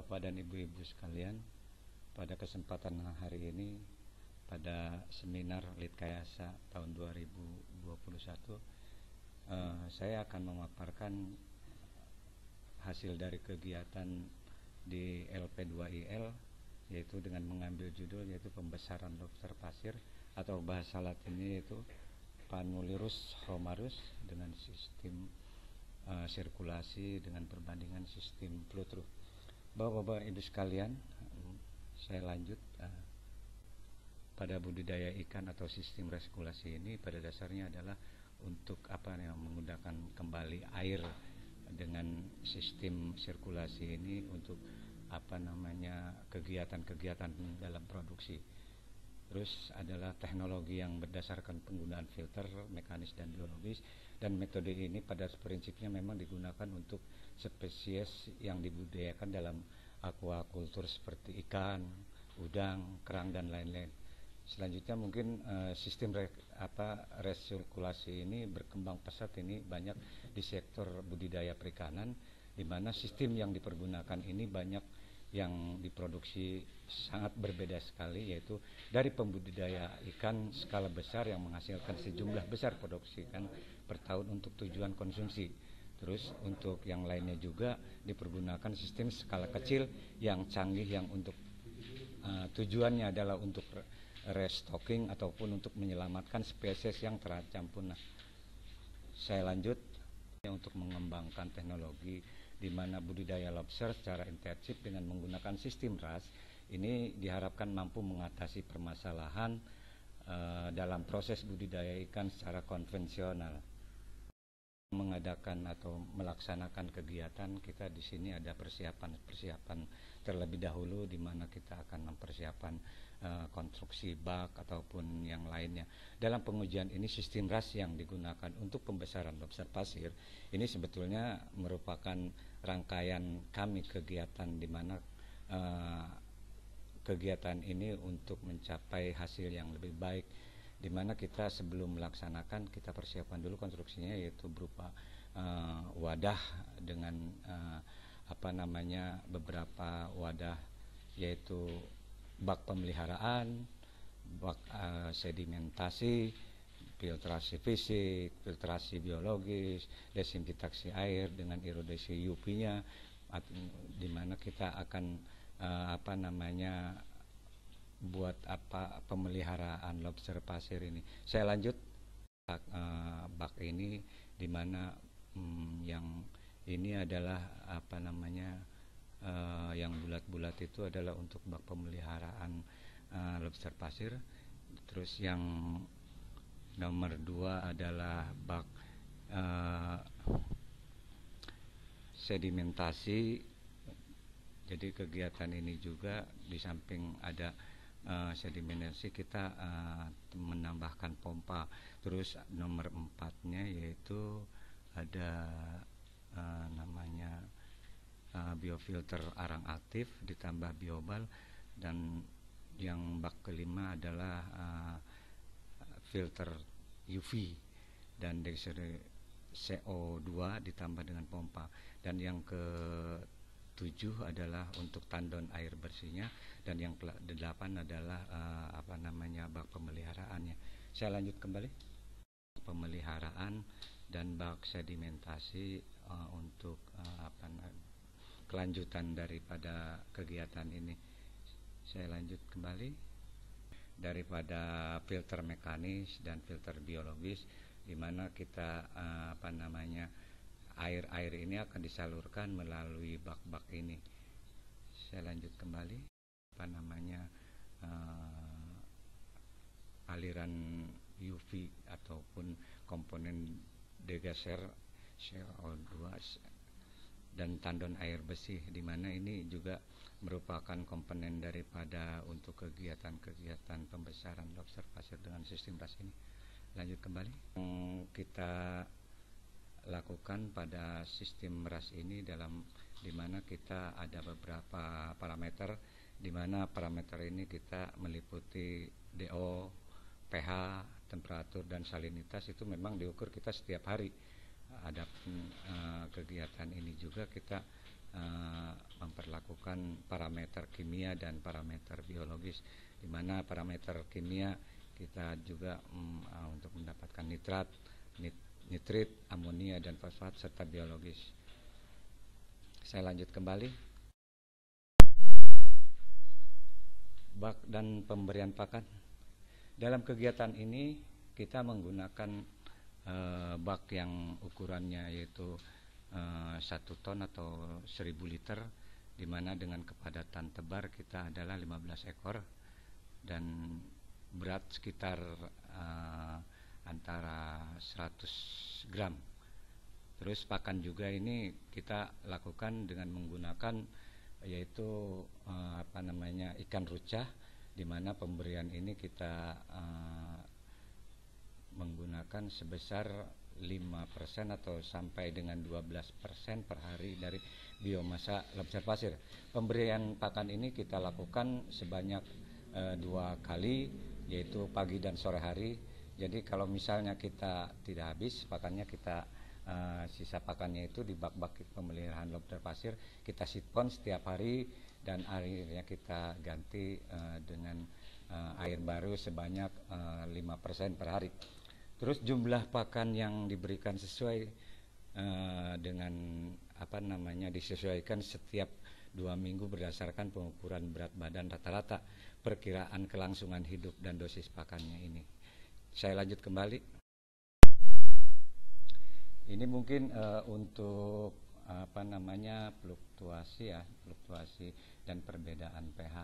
Bapak dan Ibu-Ibu sekalian, pada kesempatan hari ini pada seminar Litkayasa tahun 2021 saya akan memaparkan hasil dari kegiatan di LP2IL, yaitu dengan mengambil judul yaitu pembesaran lobster pasir atau bahasa latinnya yaitu Panulirus homarus dengan sistem sirkulasi dengan perbandingan sistem flow-through. Bapak-bapak Ibu sekalian, saya lanjut pada budidaya ikan atau sistem resirkulasi ini pada dasarnya adalah untuk menggunakan kembali air dengan sistem sirkulasi ini untuk kegiatan-kegiatan dalam produksi. Terus adalah teknologi yang berdasarkan penggunaan filter, mekanis dan biologis, dan metode ini pada prinsipnya memang digunakan untuk spesies yang dibudidayakan dalam aquaculture seperti ikan, udang, kerang dan lain-lain. Selanjutnya mungkin sistem resirkulasi ini berkembang pesat ini banyak di sektor budidaya perikanan, di mana sistem yang dipergunakan ini banyak yang diproduksi sangat berbeda sekali, yaitu dari pembudidaya ikan skala besar yang menghasilkan sejumlah besar produksi ikan per tahun untuk tujuan konsumsi. Terus untuk yang lainnya juga dipergunakan sistem skala kecil yang canggih yang untuk tujuannya adalah untuk restocking ataupun untuk menyelamatkan spesies yang terancam punah. Saya lanjut untuk mengembangkan teknologi di mana budidaya lobster secara intensif dengan menggunakan sistem RAS ini diharapkan mampu mengatasi permasalahan dalam proses budidaya ikan secara konvensional. Mengadakan atau melaksanakan kegiatan kita di sini ada persiapan terlebih dahulu, di mana kita akan mempersiapkan konstruksi bak ataupun yang lainnya. Dalam pengujian ini sistem RAS yang digunakan untuk pembesaran lobster pasir ini sebetulnya merupakan rangkaian kami kegiatan, di mana kegiatan ini untuk mencapai hasil yang lebih baik, di mana kita sebelum melaksanakan kita persiapan dulu konstruksinya, yaitu berupa wadah dengan beberapa wadah, yaitu bak pemeliharaan, bak sedimentasi, filtrasi fisik, filtrasi biologis, desinfeksi air dengan iridasi UV-nya, di mana kita akan buat pemeliharaan lobster pasir ini. Saya lanjut bak ini, di mana yang ini adalah yang bulat-bulat itu adalah untuk bak pemeliharaan lobster pasir. Terus yang nomor 2 adalah bak sedimentasi. Jadi kegiatan ini juga di samping ada sedimentasi, kita menambahkan pompa. Terus nomor 4-nya yaitu ada biofilter arang aktif ditambah biobal, dan yang bak kelima adalah filter UV dan CO2 ditambah dengan pompa, dan yang ke-7 adalah untuk tandon air bersihnya, dan yang ke-8 adalah bak pemeliharaannya. Saya lanjut kembali. Pemeliharaan dan bak sedimentasi untuk kelanjutan daripada kegiatan ini. Saya lanjut kembali. Daripada filter mekanis dan filter biologis, di mana kita air ini akan disalurkan melalui bak-bak ini. Saya lanjut kembali. Aliran UV ataupun komponen degaser CO2 dan tandon air bersih, di mana ini juga merupakan komponen daripada untuk kegiatan-kegiatan pembesaran lobster pasir dengan sistem RAS ini. Lanjut kembali. Kita lakukan pada sistem RAS ini di mana kita ada beberapa parameter, di mana parameter ini kita meliputi DO, pH, temperatur dan salinitas. Itu memang diukur kita setiap hari. Ada kegiatan ini juga kita memperlakukan parameter kimia dan parameter biologis, di mana parameter kimia kita juga untuk mendapatkan nitrat, nitrit, amonia dan fosfat serta biologis. Saya lanjut kembali. Bak dan pemberian pakan. Dalam kegiatan ini kita menggunakan bak yang ukurannya yaitu 1 ton atau 1000 liter, di mana dengan kepadatan tebar kita adalah 15 ekor dan berat sekitar antara 100 gram. Terus pakan juga ini kita lakukan dengan menggunakan yaitu ikan rucah, di mana pemberian ini kita menggunakan sebesar 5% atau sampai dengan 12% per hari dari biomasa lobster pasir. Pemberian pakan ini kita lakukan sebanyak 2 kali, yaitu pagi dan sore hari. Jadi kalau misalnya kita tidak habis pakannya, kita sisa pakannya itu di bak-bak pemeliharaan lobster pasir kita sipon setiap hari, dan airnya kita ganti dengan air baru sebanyak 5% per hari. Terus jumlah pakan yang diberikan sesuai dengan disesuaikan setiap 2 minggu berdasarkan pengukuran berat badan rata-rata, perkiraan kelangsungan hidup dan dosis pakannya ini. Saya lanjut kembali. Ini mungkin untuk fluktuasi dan perbedaan pH,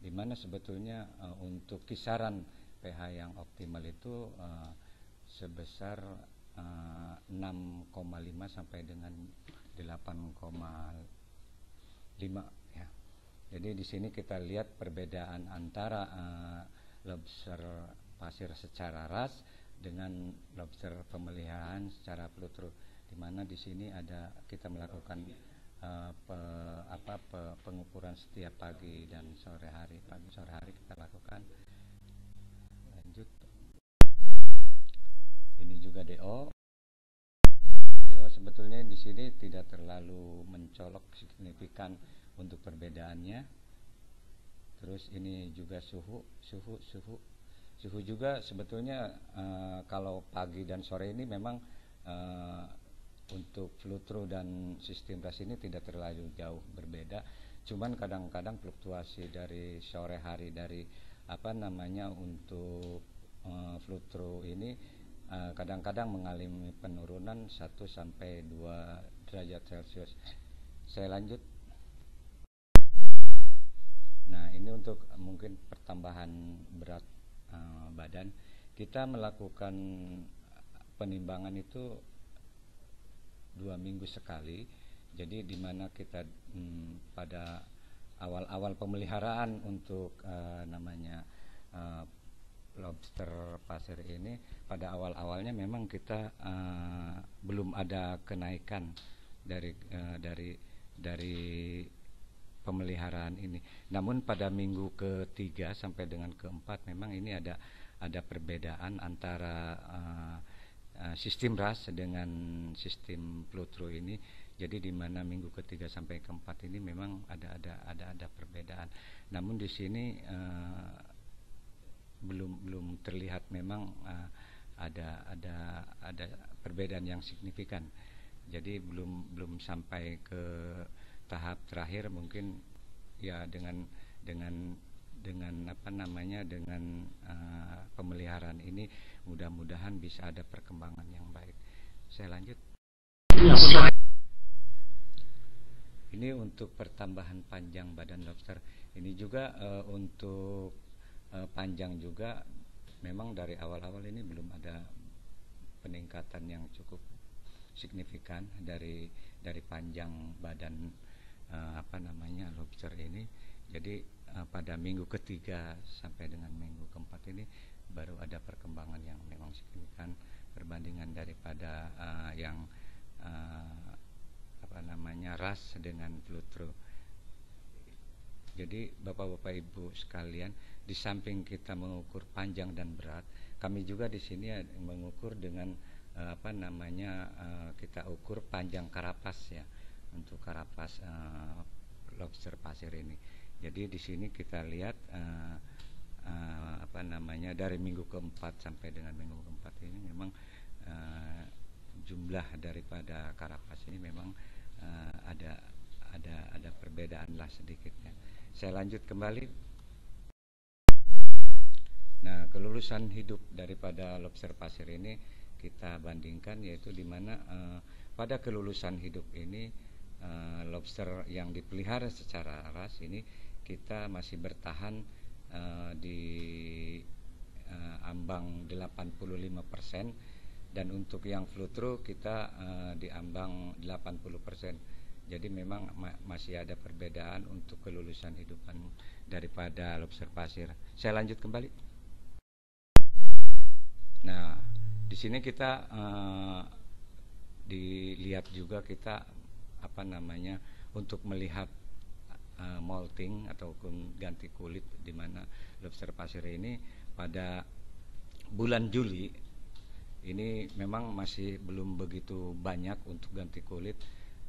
di mana sebetulnya untuk kisaran pH yang optimal itu sebesar 6,5 sampai dengan 8,5 ya. Jadi di sini kita lihat perbedaan antara lobster pasir secara ras dengan lobster pemeliharaan secara flutro, di mana di sini kita melakukan pengukuran setiap pagi dan sore hari. Pagi sore hari kita lakukan. Lanjut. Ini juga DO. DO sebetulnya di sini tidak terlalu mencolok signifikan untuk perbedaannya. Terus ini juga suhu juga sebetulnya kalau pagi dan sore ini memang untuk flutro dan sistem ras ini tidak terlalu jauh berbeda. Cuman kadang-kadang fluktuasi dari sore hari dari untuk flutro ini kadang-kadang mengalami penurunan 1 sampai 2 derajat Celcius. Saya lanjut. Nah, ini untuk mungkin pertambahan berat badan. Kita melakukan penimbangan itu 2 minggu sekali. Jadi di mana kita pada awal-awal pemeliharaan untuk lobster pasir ini, pada awal-awalnya memang kita belum ada kenaikan dari pemeliharaan ini. Namun pada minggu ke-3 sampai dengan ke-4 memang ini ada perbedaan antara sistem ras dengan sistem flutro ini. Jadi di mana minggu ke-3 sampai ke-4 ini memang ada perbedaan. Namun di sini belum terlihat memang ada perbedaan yang signifikan. Jadi belum sampai ke tahap terakhir, mungkin ya dengan pemeliharaan ini mudah-mudahan bisa ada perkembangan yang baik. Saya lanjut. Ini untuk pertambahan panjang badan lobster. Ini juga untuk panjang juga memang dari awal-awal ini belum ada peningkatan yang cukup signifikan dari panjang badan lobster ini. Jadi pada minggu ke-3 sampai dengan minggu ke-4 ini baru ada perkembangan yang memang signifikan perbandingan daripada yang ras dengan flutro. Jadi Bapak-bapak Ibu sekalian, di samping kita mengukur panjang dan berat, kami juga di sini mengukur dengan kita ukur panjang karapas ya. untuk karapas lobster pasir ini. Jadi di sini kita lihat dari minggu keempat sampai dengan minggu keempat ini memang jumlah daripada karapas ini memang ada perbedaan lah sedikitnya. Saya lanjut kembali. Nah, kelulusan hidup daripada lobster pasir ini kita bandingkan, yaitu di mana pada kelulusan hidup ini lobster yang dipelihara secara ras ini kita masih bertahan di ambang 85%, dan untuk yang flutro kita di ambang 80%. Jadi memang masih ada perbedaan untuk kelulusan hidupan daripada lobster pasir. Saya lanjut kembali. Nah, di sini kita dilihat juga kita untuk melihat molting ataupun ganti kulit, di mana lobster pasir ini pada bulan Juli ini memang masih belum begitu banyak untuk ganti kulit,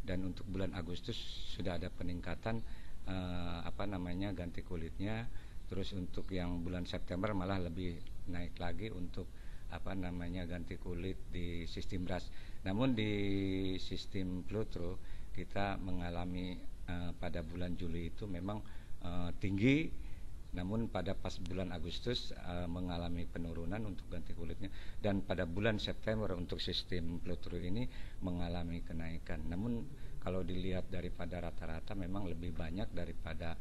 dan untuk bulan Agustus sudah ada peningkatan ganti kulitnya. Terus untuk yang bulan September malah lebih naik lagi untuk ganti kulit di sistem ras. Namun di sistem flutro kita mengalami pada bulan Juli itu memang tinggi, namun pada pas bulan Agustus mengalami penurunan untuk ganti kulitnya, dan pada bulan September untuk sistem flutro ini mengalami kenaikan. Namun kalau dilihat daripada rata-rata memang lebih banyak daripada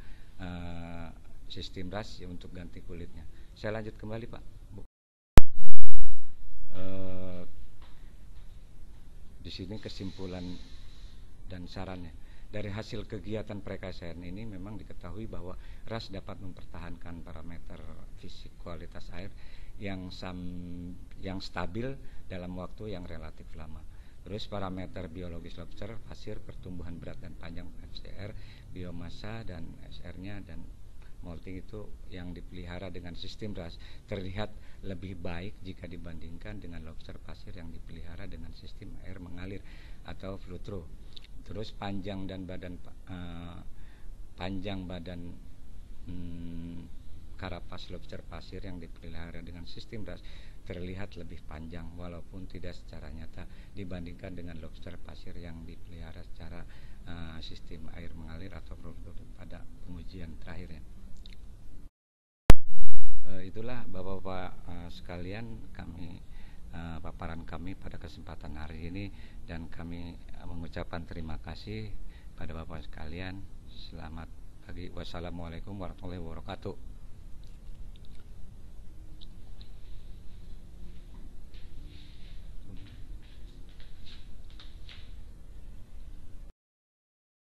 sistem ras untuk ganti kulitnya. Saya lanjut kembali, Pak. Di sini kesimpulan dan sarannya. Dari hasil kegiatan perekayasaan ini memang diketahui bahwa ras dapat mempertahankan parameter fisik kualitas air yang stabil dalam waktu yang relatif lama. Terus parameter biologis lobster pasir, pertumbuhan berat dan panjang FCR, biomasa dan SR-nya, dan molting itu yang dipelihara dengan sistem ras terlihat lebih baik jika dibandingkan dengan lobster pasir yang dipelihara dengan sistem air mengalir atau flutro. Terus panjang badan karapas lobster pasir yang dipelihara dengan sistem ras terlihat lebih panjang, walaupun tidak secara nyata dibandingkan dengan lobster pasir yang dipelihara secara sistem air mengalir atau flutro pada pengujian terakhirnya. Itulah Bapak-Bapak sekalian paparan kami pada kesempatan hari ini, dan kami mengucapkan terima kasih pada Bapak sekalian. Selamat pagi. Wassalamualaikum warahmatullahi wabarakatuh.